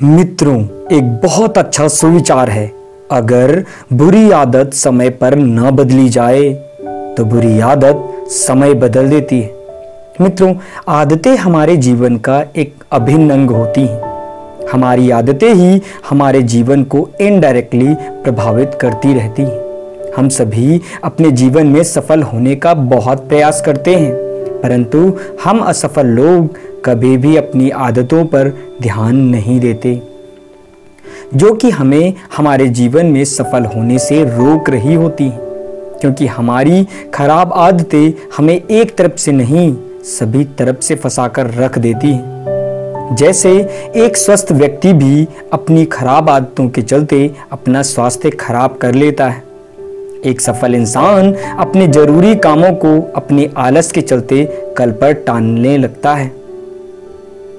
मित्रों, एक बहुत अच्छा सुविचार है। अगर बुरी आदत समय पर न बदली जाए तो बुरी आदत समय बदल देती है। मित्रों, आदतें हमारे जीवन का एक अभिन्न अंग होती हैं। हमारी आदतें ही हमारे जीवन को इनडायरेक्टली प्रभावित करती रहती हैं। हम सभी अपने जीवन में सफल होने का बहुत प्रयास करते हैं, परंतु हम असफल लोग कभी भी अपनी आदतों पर ध्यान नहीं देते, जो कि हमें हमारे जीवन में सफल होने से रोक रही होती हैं। क्योंकि हमारी खराब आदतें हमें एक तरफ से नहीं, सभी तरफ से फंसाकर रख देती हैं। जैसे एक स्वस्थ व्यक्ति भी अपनी खराब आदतों के चलते अपना स्वास्थ्य खराब कर लेता है। एक सफल इंसान अपने जरूरी कामों को अपने आलस के चलते कल पर टालने लगता है।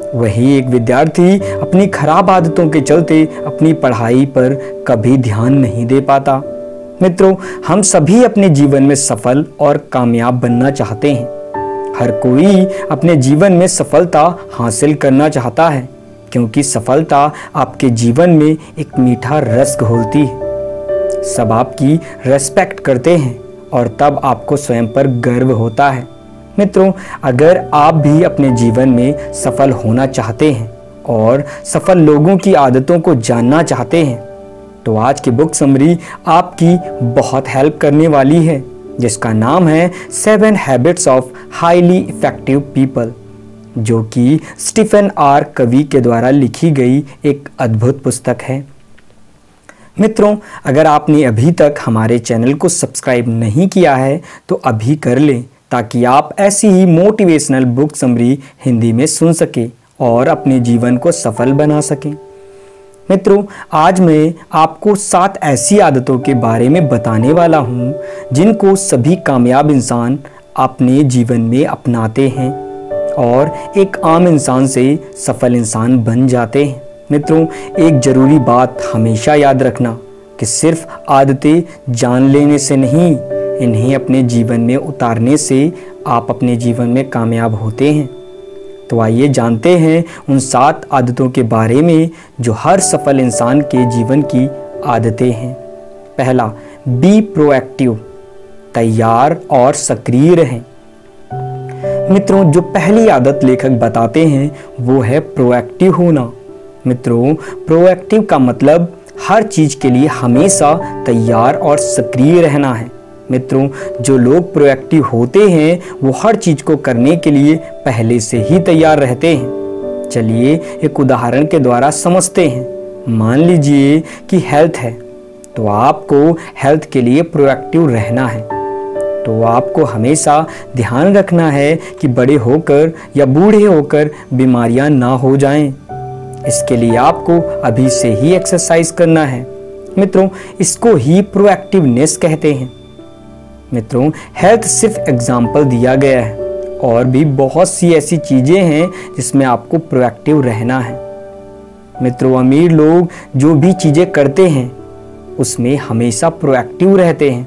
वहीं एक विद्यार्थी अपनी खराब आदतों के चलते अपनी पढ़ाई पर कभी ध्यान नहीं दे पाता। मित्रों, हम सभी अपने जीवन में सफल और कामयाब बनना चाहते हैं। हर कोई अपने जीवन में सफलता हासिल करना चाहता है, क्योंकि सफलता आपके जीवन में एक मीठा रस घोलती है। सब आपकी रेस्पेक्ट करते हैं और तब आपको स्वयं पर गर्व होता है। मित्रों, अगर आप भी अपने जीवन में सफल होना चाहते हैं और सफल लोगों की आदतों को जानना चाहते हैं, तो आज की बुक समरी आपकी बहुत हेल्प करने वाली है, जिसका नाम है 7 habits of highly effective people, जो कि स्टीफन आर कवी के द्वारा लिखी गई एक अद्भुत पुस्तक है। मित्रों, अगर आपने अभी तक हमारे चैनल को सब्सक्राइब नहीं किया है तो अभी कर लें, ताकि आप ऐसी ही मोटिवेशनल बुक समरी हिंदी में सुन सकें और अपने जीवन को सफल बना सकें। मित्रों, आज मैं आपको 7 ऐसी आदतों के बारे में बताने वाला हूं, जिनको सभी कामयाब इंसान अपने जीवन में अपनाते हैं और एक आम इंसान से सफल इंसान बन जाते हैं। मित्रों, एक ज़रूरी बात हमेशा याद रखना कि सिर्फ आदतें जान लेने से नहीं, इन्हें अपने जीवन में उतारने से आप अपने जीवन में कामयाब होते हैं। तो आइए जानते हैं उन 7 आदतों के बारे में जो हर सफल इंसान के जीवन की आदतें हैं। पहला, बी प्रोएक्टिव, तैयार और सक्रिय रहें। मित्रों, जो पहली आदत लेखक बताते हैं वो है प्रोएक्टिव होना। मित्रों, प्रोएक्टिव का मतलब हर चीज के लिए हमेशा तैयार और सक्रिय रहना है। मित्रों, जो लोग प्रोएक्टिव होते हैं वो हर चीज को करने के लिए पहले से ही तैयार रहते हैं। चलिए एक उदाहरण के द्वारा समझते हैं। मान लीजिए कि हेल्थ है, तो आपको हेल्थ के लिए प्रोएक्टिव रहना है। तो आपको हमेशा ध्यान रखना है कि बड़े होकर या बूढ़े होकर बीमारियां ना हो जाएं। इसके लिए आपको अभी से ही एक्सरसाइज करना है। मित्रों, इसको ही प्रोएक्टिवनेस कहते हैं। मित्रों, हेल्थ सिर्फ एग्जाम्पल दिया गया है, और भी बहुत सी ऐसी चीजें हैं जिसमें आपको प्रोएक्टिव रहना है। मित्रों, अमीर लोग जो भी चीजें करते हैं उसमें हमेशा प्रोएक्टिव रहते हैं।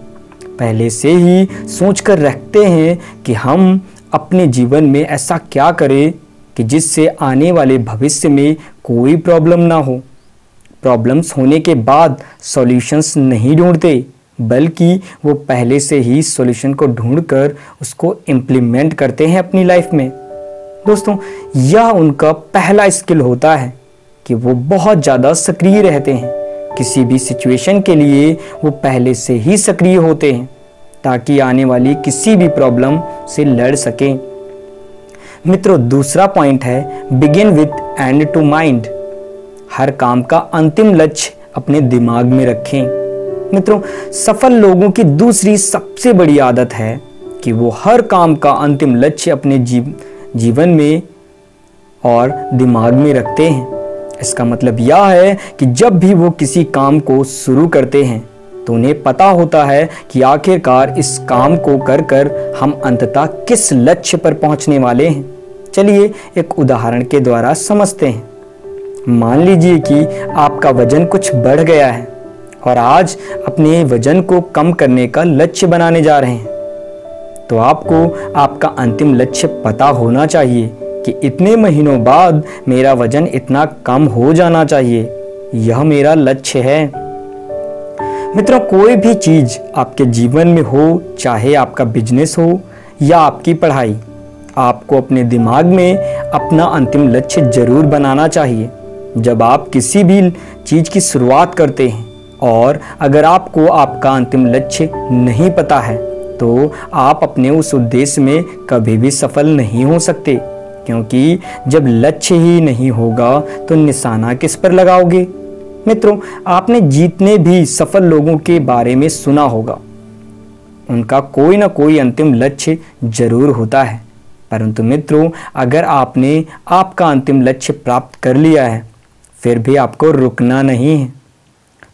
पहले से ही सोचकर रखते हैं कि हम अपने जीवन में ऐसा क्या करें कि जिससे आने वाले भविष्य में कोई प्रॉब्लम ना हो। प्रॉब्लम्स होने के बाद सॉल्यूशंस नहीं ढूंढते, बल्कि वो पहले से ही सॉल्यूशन को ढूंढकर उसको इम्प्लीमेंट करते हैं अपनी लाइफ में। दोस्तों, यह उनका पहला स्किल होता है कि वो बहुत ज़्यादा सक्रिय रहते हैं। किसी भी सिचुएशन के लिए वो पहले से ही सक्रिय होते हैं, ताकि आने वाली किसी भी प्रॉब्लम से लड़ सकें। मित्रों, दूसरा पॉइंट है begin with end to mind. हर काम का अंतिम लक्ष्य अपने दिमाग में रखें। मित्रों, सफल लोगों की दूसरी सबसे बड़ी आदत है कि वो हर काम का अंतिम लक्ष्य अपने जीवन में और दिमाग में रखते हैं। इसका मतलब यह है कि जब भी वो किसी काम को शुरू करते हैं तो उन्हें पता होता है कि आखिरकार इस काम को कर कर हम अंततः किस लक्ष्य पर पहुंचने वाले हैं। चलिए एक उदाहरण के द्वारा समझते हैं। मान लीजिए कि आपका वजन कुछ बढ़ गया है और आज अपने वजन को कम करने का लक्ष्य बनाने जा रहे हैं। तो आपको आपका अंतिम लक्ष्य पता होना चाहिए कि इतने महीनों बाद मेरा वजन इतना कम हो जाना चाहिए, यह मेरा लक्ष्य है। मित्रों, कोई भी चीज आपके जीवन में हो, चाहे आपका बिजनेस हो या आपकी पढ़ाई, आपको अपने दिमाग में अपना अंतिम लक्ष्य जरूर बनाना चाहिए। जब आप किसी भी चीज की शुरुआत करते हैं और अगर आपको आपका अंतिम लक्ष्य नहीं पता है तो आप अपने उस उद्देश्य में कभी भी सफल नहीं हो सकते, क्योंकि जब लक्ष्य ही नहीं होगा तो निशाना किस पर लगाओगे। मित्रों, आपने जितने भी सफल लोगों के बारे में सुना होगा, उनका कोई ना कोई अंतिम लक्ष्य जरूर होता है। परंतु मित्रों, अगर आपने आपका अंतिम लक्ष्य प्राप्त कर लिया है, फिर भी आपको रुकना नहीं है।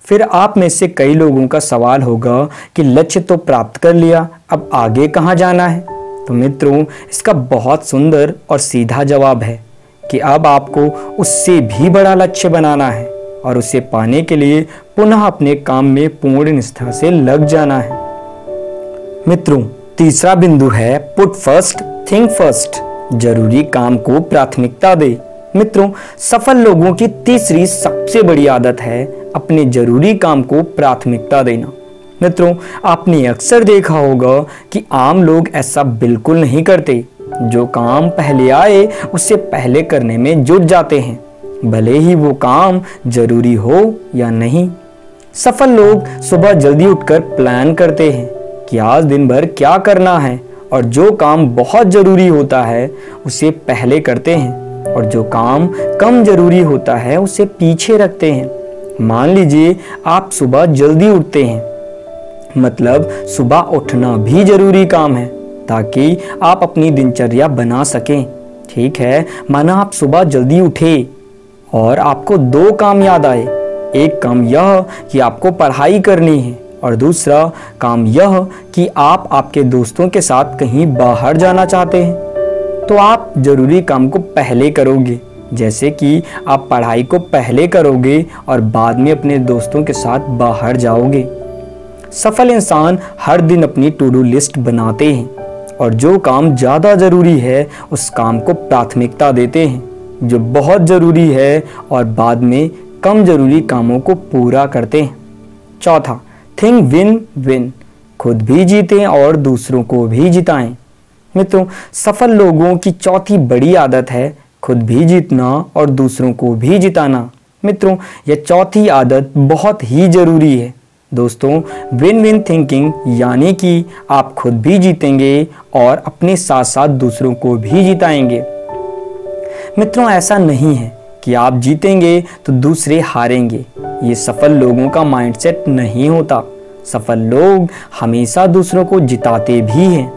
फिर आप में से कई लोगों का सवाल होगा कि लक्ष्य तो प्राप्त कर लिया, अब आगे कहाँ जाना है। तो मित्रों, इसका बहुत सुंदर और सीधा जवाब है कि अब आपको उससे भी बड़ा लक्ष्य बनाना है और उसे पाने के लिए पुनः अपने काम में पूर्ण निष्ठा से लग जाना है। मित्रों, तीसरा बिंदु है पुट फर्स्ट थिंक फर्स्ट, जरूरी काम को प्राथमिकता दे। मित्रों, सफल लोगों की तीसरी सबसे बड़ी आदत है अपने जरूरी काम को प्राथमिकता देना। मित्रों, आपने अक्सर देखा होगा कि आम लोग ऐसा बिल्कुल नहीं करते। जो काम पहले आए उससे पहले करने में जुट जाते हैं, भले ही वो काम जरूरी हो या नहीं। सफल लोग सुबह जल्दी उठकर प्लान करते हैं कि आज दिन भर क्या करना है, और जो काम बहुत जरूरी होता है उसे पहले करते हैं और जो काम कम जरूरी होता है उसे पीछे रखते हैं। मान लीजिए आप सुबह जल्दी उठते हैं, मतलब सुबह उठना भी जरूरी काम है ताकि आप अपनी दिनचर्या बना सकें। ठीक है, माना आप सुबह जल्दी उठे और आपको दो काम याद आए। एक काम यह कि आपको पढ़ाई करनी है और दूसरा काम यह कि आप आपके दोस्तों के साथ कहीं बाहर जाना चाहते हैं। तो आप जरूरी काम को पहले करोगे, जैसे कि आप पढ़ाई को पहले करोगे और बाद में अपने दोस्तों के साथ बाहर जाओगे। सफल इंसान हर दिन अपनी टू डू लिस्ट बनाते हैं और जो काम ज़्यादा ज़रूरी है उस काम को प्राथमिकता देते हैं, जो बहुत ज़रूरी है और बाद में कम ज़रूरी कामों को पूरा करते हैं। चौथा, थिंक विन विन, खुद भी जीतें और दूसरों को भी जिताएं। मित्रों, सफल लोगों की चौथी बड़ी आदत है खुद भी जीतना और दूसरों को भी जिताना। मित्रों, यह चौथी आदत बहुत ही ज़रूरी है। दोस्तों, विन विन थिंकिंग यानी कि आप खुद भी जीतेंगे और अपने साथ साथ दूसरों को भी जिताएंगे। मित्रों, ऐसा नहीं है कि आप जीतेंगे तो दूसरे हारेंगे। ये सफल लोगों का माइंडसेट नहीं होता। सफल लोग हमेशा दूसरों को जिताते भी हैं।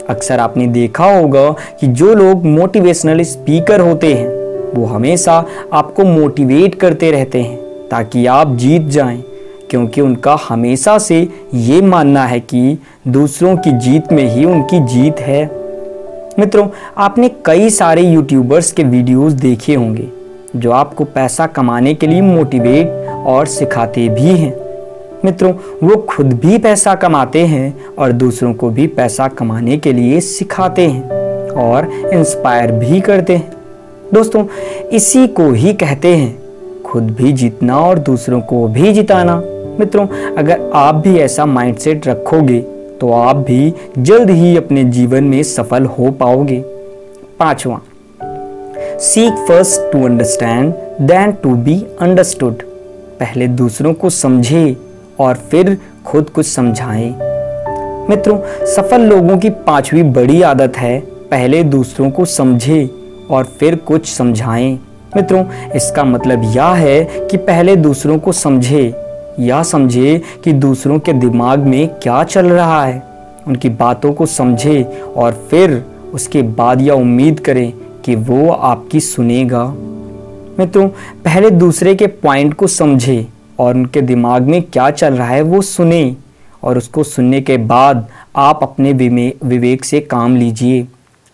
अक्सर आपने देखा होगा कि जो लोग मोटिवेशनल स्पीकर होते हैं वो हमेशा आपको मोटिवेट करते रहते हैं ताकि आप जीत जाएं, क्योंकि उनका हमेशा से ये मानना है कि दूसरों की जीत में ही उनकी जीत है। मित्रों, आपने कई सारे यूट्यूबर्स के वीडियोस देखे होंगे जो आपको पैसा कमाने के लिए मोटिवेट और सिखाते भी हैं। मित्रों, वो खुद भी पैसा कमाते हैं और दूसरों को भी पैसा कमाने के लिए सिखाते हैं और इंस्पायर भी करते हैं। दोस्तों, इसी को ही कहते हैं खुद भी जीतना और दूसरों को भी जिताना। मित्रों, अगर आप भी ऐसा माइंडसेट रखोगे तो आप भी जल्द ही अपने जीवन में सफल हो पाओगे। पांचवा, seek first to understand then to be understood, पहले दूसरों को समझे और फिर खुद कुछ समझाएं। मित्रों, सफल लोगों की पांचवी बड़ी आदत है पहले दूसरों को समझे और फिर कुछ समझाएं। मित्रों, इसका मतलब यह है कि पहले दूसरों को समझे, या समझे कि दूसरों के दिमाग में क्या चल रहा है, उनकी बातों को समझे और फिर उसके बाद यह उम्मीद करें कि वो आपकी सुनेगा। मित्रों, पहले दूसरे के पॉइंट को समझे और उनके दिमाग में क्या चल रहा है वो सुने, और उसको सुनने के बाद आप अपने विवेक से काम लीजिए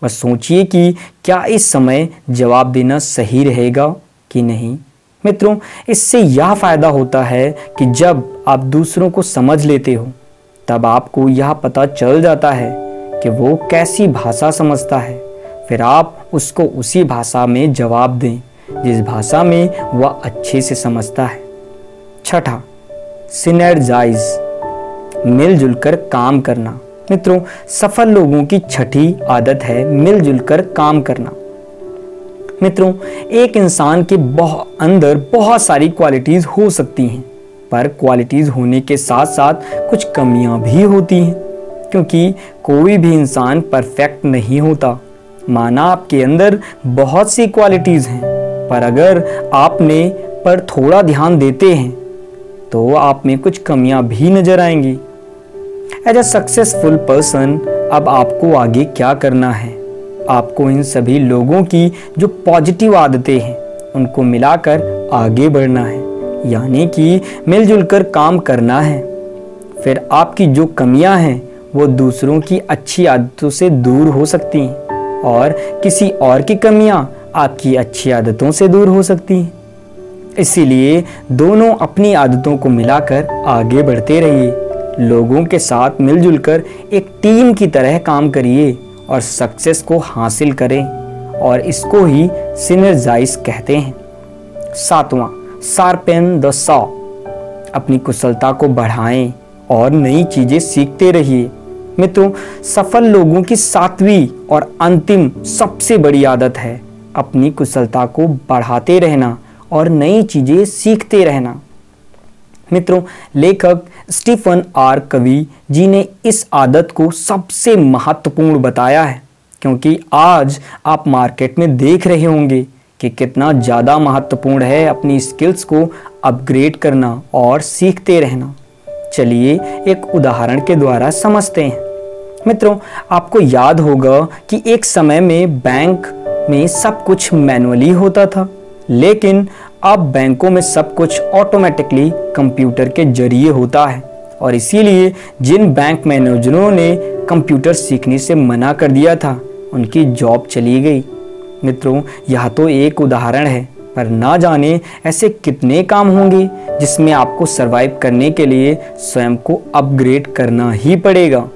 और सोचिए कि क्या इस समय जवाब देना सही रहेगा कि नहीं। मित्रों, इससे यह फ़ायदा होता है कि जब आप दूसरों को समझ लेते हो तब आपको यह पता चल जाता है कि वो कैसी भाषा समझता है, फिर आप उसको उसी भाषा में जवाब दें जिस भाषा में वह अच्छे से समझता है। छठा, सिनर्जाइज, मिलजुल कर काम करना। मित्रों, सफल लोगों की छठी आदत है मिलजुल कर काम करना। मित्रों, एक इंसान के अंदर बहुत सारी क्वालिटीज हो सकती हैं, पर क्वालिटीज होने के साथ साथ कुछ कमियां भी होती हैं, क्योंकि कोई भी इंसान परफेक्ट नहीं होता। माना आपके अंदर बहुत सी क्वालिटीज हैं, पर अगर आपने पर थोड़ा ध्यान देते हैं तो आप में कुछ कमियां भी नजर आएंगी। एज अ सक्सेसफुल पर्सन, अब आपको आगे क्या करना है? आपको इन सभी लोगों की जो पॉजिटिव आदतें हैं उनको मिलाकर आगे बढ़ना है, यानी कि मिलजुल कर काम करना है। फिर आपकी जो कमियां हैं वो दूसरों की अच्छी आदतों से दूर हो सकती हैं और किसी और की कमियां आपकी अच्छी आदतों से दूर हो सकती हैं। इसीलिए दोनों अपनी आदतों को मिलाकर आगे बढ़ते रहिए। लोगों के साथ मिलजुल कर एक टीम की तरह काम करिए और सक्सेस को हासिल करें, और इसको ही सिनर्जाइज कहते हैं। सातवां, शार्पेन द सॉ, अपनी कुशलता को बढ़ाएं और नई चीजें सीखते रहिए। मित्रों, सफल लोगों की सातवीं और अंतिम सबसे बड़ी आदत है अपनी कुशलता को बढ़ाते रहना और नई चीजें सीखते रहना। मित्रों, लेखक स्टीफन आर कवी जी ने इस आदत को सबसे महत्वपूर्ण बताया है, क्योंकि आज आप मार्केट में देख रहे होंगे कि कितना ज़्यादा महत्वपूर्ण है अपनी स्किल्स को अपग्रेड करना और सीखते रहना। चलिए एक उदाहरण के द्वारा समझते हैं। मित्रों, आपको याद होगा कि एक समय में बैंक में सब कुछ मैनुअली होता था, लेकिन अब बैंकों में सब कुछ ऑटोमेटिकली कंप्यूटर के जरिए होता है, और इसीलिए जिन बैंक मैनेजरों ने कंप्यूटर सीखने से मना कर दिया था उनकी जॉब चली गई। मित्रों, यह तो एक उदाहरण है, पर ना जाने ऐसे कितने काम होंगे जिसमें आपको सरवाइव करने के लिए स्वयं को अपग्रेड करना ही पड़ेगा।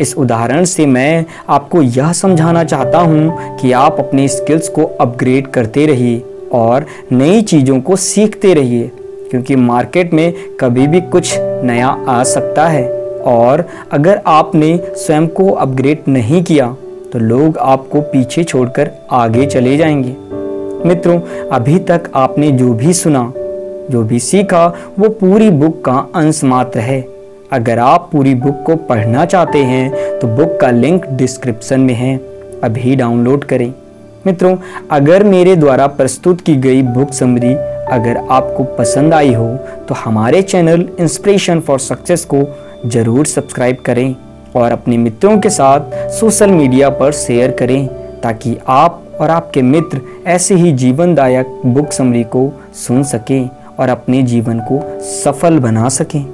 इस उदाहरण से मैं आपको यह समझाना चाहता हूँ कि आप अपने स्किल्स को अपग्रेड करते रहिए और नई चीज़ों को सीखते रहिए, क्योंकि मार्केट में कभी भी कुछ नया आ सकता है, और अगर आपने स्वयं को अपग्रेड नहीं किया तो लोग आपको पीछे छोड़कर आगे चले जाएंगे। मित्रों, अभी तक आपने जो भी सुना, जो भी सीखा, वो पूरी बुक का अंश मात्र है। अगर आप पूरी बुक को पढ़ना चाहते हैं तो बुक का लिंक डिस्क्रिप्शन में है, अभी डाउनलोड करें। मित्रों, अगर मेरे द्वारा प्रस्तुत की गई बुक समरी अगर आपको पसंद आई हो तो हमारे चैनल इंस्पिरेशन फॉर सक्सेस को जरूर सब्सक्राइब करें और अपने मित्रों के साथ सोशल मीडिया पर शेयर करें, ताकि आप और आपके मित्र ऐसे ही जीवनदायक बुक समरी को सुन सकें और अपने जीवन को सफल बना सकें।